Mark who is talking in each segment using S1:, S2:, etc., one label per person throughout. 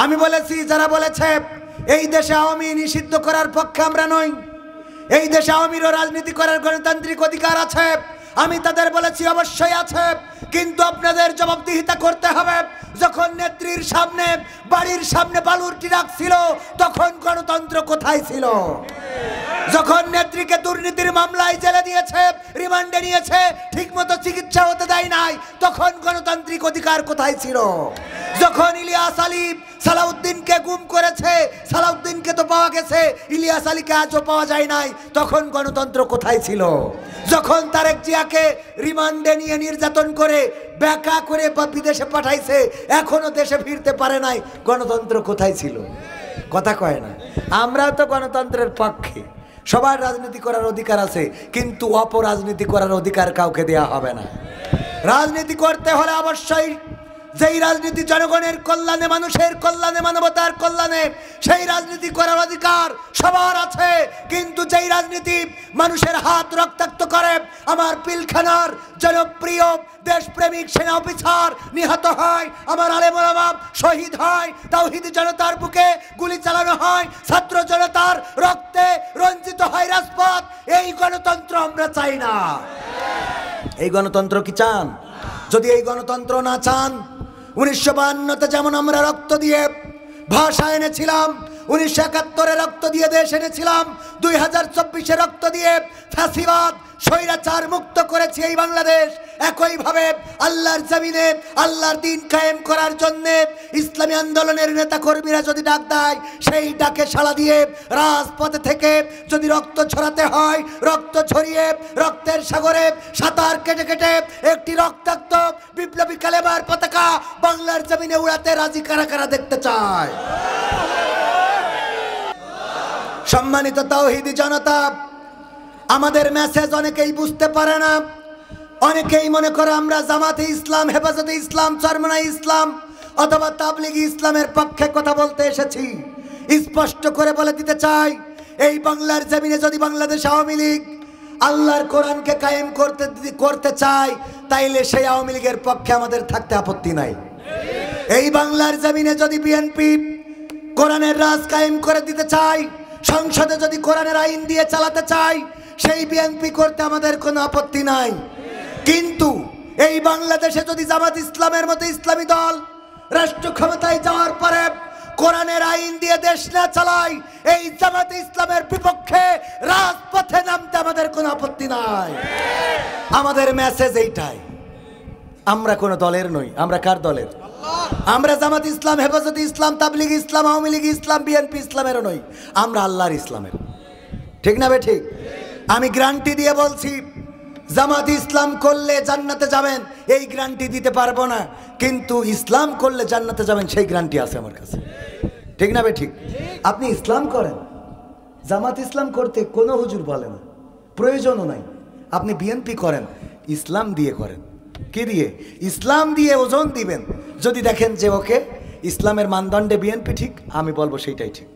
S1: আমি বলেছি যারা বলেছে এই দেশে আওয়ামী নিষিদ্ধ করার পক্ষে আমরা নই, এই দেশে আওয়ামীরও রাজনীতি করার গণতান্ত্রিক অধিকার আছে, আমি তাদের বলেছি অবশ্যই আছে, কিন্তু আপনাদের জবাবদিহিতা করতে হবে। যখন নেত্রীর সামনে বাড়ির সামনে বালুর ট্রাক ছিল তখন গণতন্ত্র কোথায় ছিল? যখন নেত্রীকে দুর্নীতির মামলায় জেলে দিয়েছে, রিমান্ডে নিয়েছে, ঠিকমতো চিকিৎসা হতে দেয় নাই, তখন গণতান্ত্রিক অধিকার কোথায় ছিল? যখন ইলিয়াস আলী সালাউদ্দিনকে গুম করেছে, সালাউদ্দিনকে তো পাওয়া গেছে, ইলিয়াস আলীকে আজও পাওয়া যায় নাই, তখন গণতন্ত্র কোথায় ছিল? যখন তারেক জিয়াকে রিমান্ডে নিয়ে নির্যাতন করে ব্যাকা করে বিদেশে পাঠাইছে, এখনো দেশে ফিরতে পারে নাই, গণতন্ত্র কোথায় ছিল? কথা কয় না। আমরাও তো গণতন্ত্রের পক্ষে, সবার রাজনীতি করার অধিকার আছে, কিন্তু অপরাজনীতি করার অধিকার কাউকে দেয়া হবে না। রাজনীতি করতে হলে অবশ্যই যেই রাজনীতি জনগণের কল্যাণে, মানুষের কল্যাণে, মানবতার কল্যাণে, সেই রাজনীতি করার অধিকার সবার আছে, কিন্তু যেই রাজনীতি মানুষের হাত রক্তাক্ত করে, আমার পিলখানার জনপ্রিয় দেশপ্রেমিক সেনা অফিসার নিহত হয়, আমার আলেম ওলামা শহীদ হয়, তাওহীদি জনতার বুকে গুলি চালানো হয়, ছাত্র জনতার রক্তে রঞ্জিত হয় রাজপথ, এই গণতন্ত্র আমরা চাই না। এই গণতন্ত্র কি চান? যদি এই গণতন্ত্র না চান, 1952-তে যেমন আমরা রক্ত দিয়ে ভাষা এনেছিলাম, 1971-এ রক্ত দিয়ে দেশ এনেছিলাম, 2024-এ রক্ত দিয়ে ফ্যাসিবাদ স্বৈরাচার মুক্ত করেছি এই বাংলাদেশ, একইভাবে আল্লাহর জমিনে আল্লাহর দ্বীন কায়েম করার জন্য ইসলামী আন্দোলনের নেতা কর্মীরা যদি ডাক দেয়, সেই ডাকে সাড়া দিয়ে রাজপথে থেকে যদি রক্ত ছড়াতে হয়, রক্ত ছড়িয়ে রক্তের সাগরে সাঁতার কেটে কেটে একটি রক্তাক্ত বিপ্লবী কালেমার পতাকা বাংলার জমিনে উড়াতে রাজি কারা কারা দেখতে চায়? সম্মানিত তাওহীদি জনতা, আমাদের মেসেজ অনেকেই বুঝতে পারে না, অনেকেই মনে করে আমরা জামাতে ইসলাম, হেফাজতে ইসলাম, চরমনাই ইসলাম অথবা তাবলিগি ইসলামের পক্ষে কথা বলতে এসেছি। স্পষ্ট করে বলে দিতে চাই, এই বাংলার জমিনে যদি বাংলাদেশ আওয়ামী লীগ আল্লাহর কোরআনকে কায়েম করতে চায়, তাইলে সেই আওয়ামী লীগের পক্ষে আমাদের থাকতে আপত্তি নাই। এই বাংলার জমিনে যদি বিএনপি কোরআনের রাজ কায়েম করে দিতে চায়, সংসদে যদি কোরআনের আইন দিয়ে চালাতে চায়, সেই বিএনপি করতে আমাদের কোনো আপত্তি নাই। কিন্তু এই বাংলাদেশে যদি জামাত ইসলামের মতো ইসলামী দল রাষ্ট্র ক্ষমতায় যাওয়ার পরে কোরআনের আইন দিয়ে দেশ না চালায়, এই জামাত ইসলামের বিপক্ষে রাজপথে নামতে আমাদের কোনো আপত্তি নাই। আমাদের মেসেজ এইটাই, আমরা কোনো দলের নই। আমরা কার দলের? আমরা জামাত ইসলাম, হেফাজত ইসলাম, তাবলিগ ইসলাম, আওয়ামী লীগ ইসলাম, বিএনপি ইসলামেরও নই, আমরা আল্লাহর ইসলামের। ঠিক না বে ঠিক? আমি গ্যারান্টি দিয়ে বলছি, জামাত ইসলাম করলে জান্নাতে যাবেন এই গ্যারান্টি দিতে পারবো না, কিন্তু ইসলাম করলে জান্নাতে যাবেন সেই গ্যারান্টি আছে আমার কাছে। ঠিক না বে ঠিক? আপনি ইসলাম করেন, জামাত ইসলাম করতে কোনো হুজুর বলে না, প্রয়োজনও নাই। আপনি বিএনপি করেন, ইসলাম দিয়ে করেন। কি দিয়ে? ইসলাম দিয়ে ওজন দিবেন। যদি দেখেন যে ওকে ইসলামের মানদণ্ডে বিএনপি ঠিক, আমি বলবো সেইটাই ঠিক।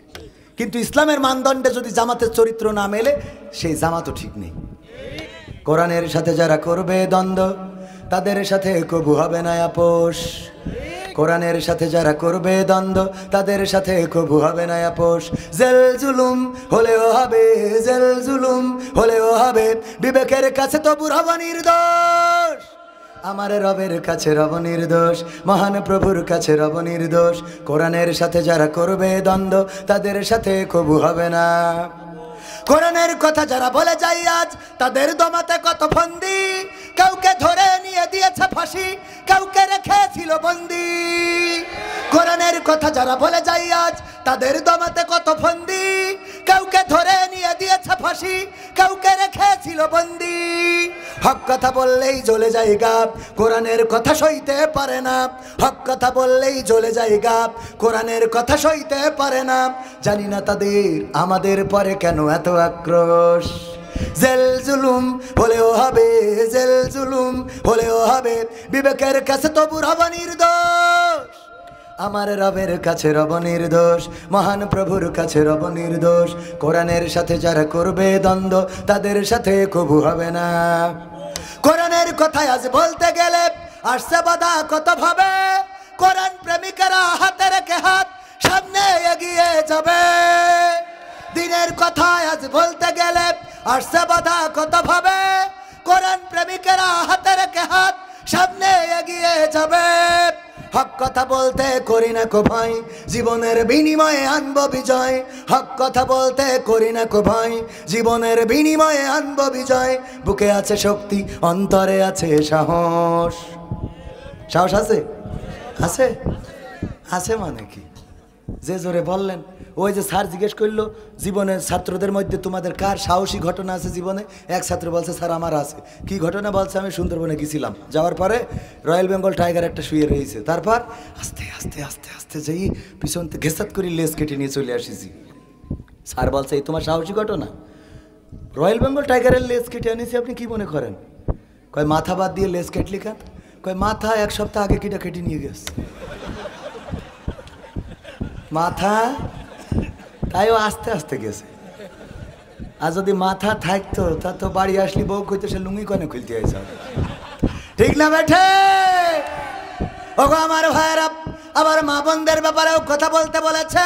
S1: কিন্তু ইসলামের মানদণ্ডে যদি জামাতের চরিত্র না মেলে, সেই জামাতও ঠিক নেই। কোরআনের সাথে যারা করবে দ্বন্দ্ব, তাদের সাথে কবু হবে না আপোষ। কোরআনের সাথে যারা করবে দ্বন্দ্ব, তাদের সাথে কবু হবে না আপোষ। জেল জুলুম হলেও হবে, জেল জুলুম হলেও হবে, বিবেকের কাছে তবু রব নির্দোষ। আমার রবের কাছে রব নির্দোষ, মহান প্রভুর কাছে রব নির্দোষ। কোরআনের সাথে যারা করবে দ্বন্দ্ব, তাদের সাথে কবু হবে না। কোরআনের কথা যারা বলে যায় আজ, তাদের দমাতে কত ফন্দি, কাউকে ধরে নিয়ে দিয়েছে ফাঁসি, কাউকে রেখেছিল বন্দি। কোরআনের কথা যারা বলে যায় আজ, তাদের দমাতে কত ফন্দি, কাউকে ধরে নিয়ে দিয়েছে ফাঁসি, কাউকে রেখেছিল বন্দি। হক কথা বললেই জ্বলে যায় গাব, কোরআনের কথা সইতে পারে না। হক কথা বললেই জ্বলে যায় গাব, কোরআনের কথা সইতে পারে না। জানি না তাদের আমাদের পরে কেন এত আক্রোশ। জেল জুলুম হলেও হবে, জেল জুলুম হলেও হবে, বিবেকের কাছে তবু রব নির্দোষ। আমার রবের কাছে রব নির্দোষ, মহান প্রভুর কাছে রব নির্দোষ। কোরআনের সাথে যারা করবে দ্বন্দ্ব, তাদের সাথে কবু হবে না। কোরআনের কথায় আজ বলতে গেলে আসছে বাধা কত ভাবে, কোরআন প্রেমিকারা হাতে রেখে হাত যাবে। দিনের কথা আজ বলতে গেলে আসছে বাধা কত ভাবে, কোরআন প্রেমিকেরা হাতে রেখে হাত সামনে এগিয়ে যাবে। হক কথা বলতে করি না কো ভয়, জীবনের বিনিময়ে আনবো বিজয়। হক কথা বলতে করি না কো ভয়, জীবনের বিনিময়ে আনবো বিজয়। বুকে আছে শক্তি, অন্তরে আছে সাহস। সাহস আছে? আছে? আছে মানে কি? যে জোরে বললেন। ওই যে স্যার জিজ্ঞেস করলো জীবনের ছাত্রদের মধ্যে তোমাদের কার সাহসী ঘটনা আছে জীবনে? এক ছাত্র বলছে স্যার আমার আছে। কি ঘটনা বলছে? আমি সুন্দরবনে গেছিলাম, যাওয়ার পরে রয়্যাল বেঙ্গল টাইগার একটা শুয়ে রয়েছে, তারপর আস্তে আস্তে আস্তে আস্তে যেই পিছন থেকে ঘেসাত করে লেজ কেটে নিয়ে চলে আসিছি। স্যার বলছে এই তোমার সাহসী ঘটনা? রয়্যাল বেঙ্গল টাইগারের লেজ কেটে আনিছি, আপনি কি মনে করেন? কয় মাথা বাদ দিয়ে লেজ কেটলি কেন? কয় মাথা এক সপ্তাহ আগে কেটে নিয়ে গেছে। মাথা তাইও আস্তে আস্তে গেছে। আর যদি মাথা থাকতো তা তো বাড়ি আসলি বউ কইতে সে লুঙ্গি কনে খুলতে হয়েছে। ঠিক না বেঠে? ওগো আমার ভাইয়েরা, আবার মা বোনদের ব্যাপারেও কথা বলতে বলেছে।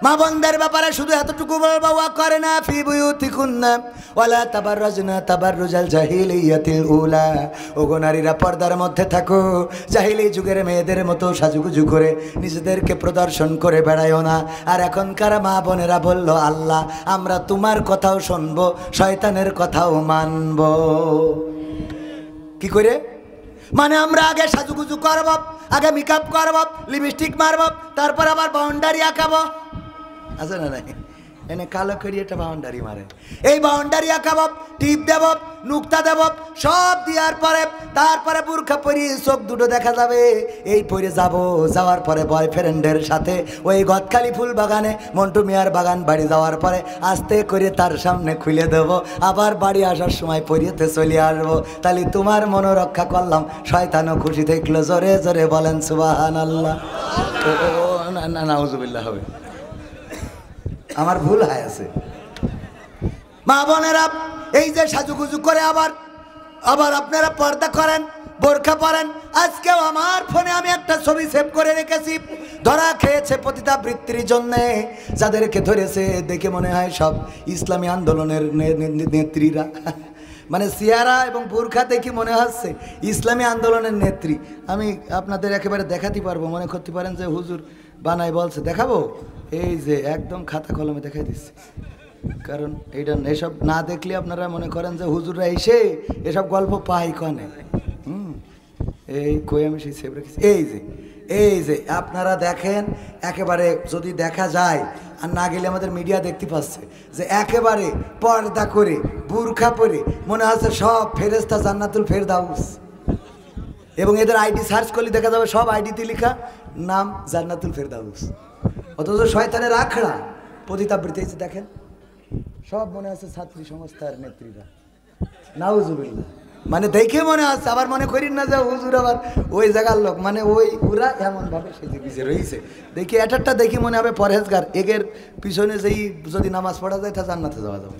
S1: মা বোনদের ব্যাপারে শুধু এতটুকু বলবো, ওয়া করে না ফি বুয়ুতিকুন্না ওয়ালা তাবাররাজনা তাবাররুজাল জাহিলিয়াতিল উলা। ওগো নারীরা পর্দার মধ্যে থাকো, জাহিলি যুগের মেয়েদের মতো সাজুগুজু করে নিজেদেরকে প্রদর্শন করে বেড়ায়ও না। আর এখনকার মা বোনেরা বলল আল্লাহ আমরা তোমার কথাও শুনবো, শয়তানের কথাও মানবো। কি করে? মানে আমরা আগে সাজুগুজু করব, আগে মেকআপ করব, লিপস্টিক মারব, তারপর আবার বাউন্ডারি আঁকাবো। আছে না নাই? এনে কালো করি একটা বাউন্ডারি মারে, এই বাউন্ডারি আঁকাবো, টিপ দেব, নুক্তা দেব, সব দেওয়ার পরে তারপরে বুরখা পরি চোখ দুটো দেখা যাবে। এই পরে যাব, যাওয়ার পরে বয়ফ্রেন্ডের সাথে ওই গদখালি ফুল বাগানে মন্টু মিয়ার বাগান বাড়ি যাওয়ার পরে আস্তে করে তার সামনে খুলে দেব, আবার বাড়ি আসার সময় পরিয়েতে চলে আসবো। তাহলে তোমার মনোরক্ষা করলাম, শয়তানও খুশি থাকলো। জোরে জোরে বলেন সুবহানাল্লাহ। না না নাউজুবিল্লাহ হবে, আমার ভুল হয় আছে। মা বোনেরা এই যে সাজুগুজু করে আবার আপনারা পর্দা করেন, বোরখা পরেন। আজকেও আমার ফোনে আমি একটা ছবি সেভ করে রেখেছি, ধরা খেয়েছে পতিতাবৃত্তির জন্যে। যাদেরকে ধরেছে দেখে মনে হয় সব ইসলামী আন্দোলনের নেত্রীরা। মানে সিয়ারা এবং বোরখা দেখি মনে হচ্ছে ইসলামী আন্দোলনের নেত্রী। আমি আপনাদের একেবারে দেখাতে পারবো, মনে করতে পারেন যে হুজুর বানাই বলছে। দেখাবো? এই যে একদম খাতা কলমে দেখাই দিচ্ছে, কারণ এইটা এসব না দেখলে আপনারা মনে করেন যে হুজুররা এসে এসব গল্প পাই কনে। এই কই আমি সেই সেভ রেখেছি। এই যে আপনারা দেখেন, একেবারে যদি দেখা যায় আর না গেলে আমাদের মিডিয়া দেখতে পাচ্ছে যে একেবারে পর্দা করে বুরখা পরে মনে হচ্ছে সব ফেরেশতা জান্নাতুল ফেরদাউস। এবং এদের আইডি সার্চ করলে দেখা যাবে সব আইডিতে লেখা নাম জান্নাতুল ফেরদাউস, অথচ শয়তানের আখড়া পতিতাবৃত্তি। দেখেন সব মনে আছে ছাত্রী সংস্থার নেত্রীরা। নাউজুবিল্লাহ। মানে দেখে মনে আছে, আবার মনে করিন না যে হুজুর আবার ওই জায়গার লোক, মানে ওই ওরা এমন ভাবে সেজে পিছিয়ে রয়েছে। দেখি একটা দেখি মনে হবে পরহেজগার। এগের পিছনে যেই যদি নামাজ পড়া যায় তা জান্নাতে যাওয়া যাবে।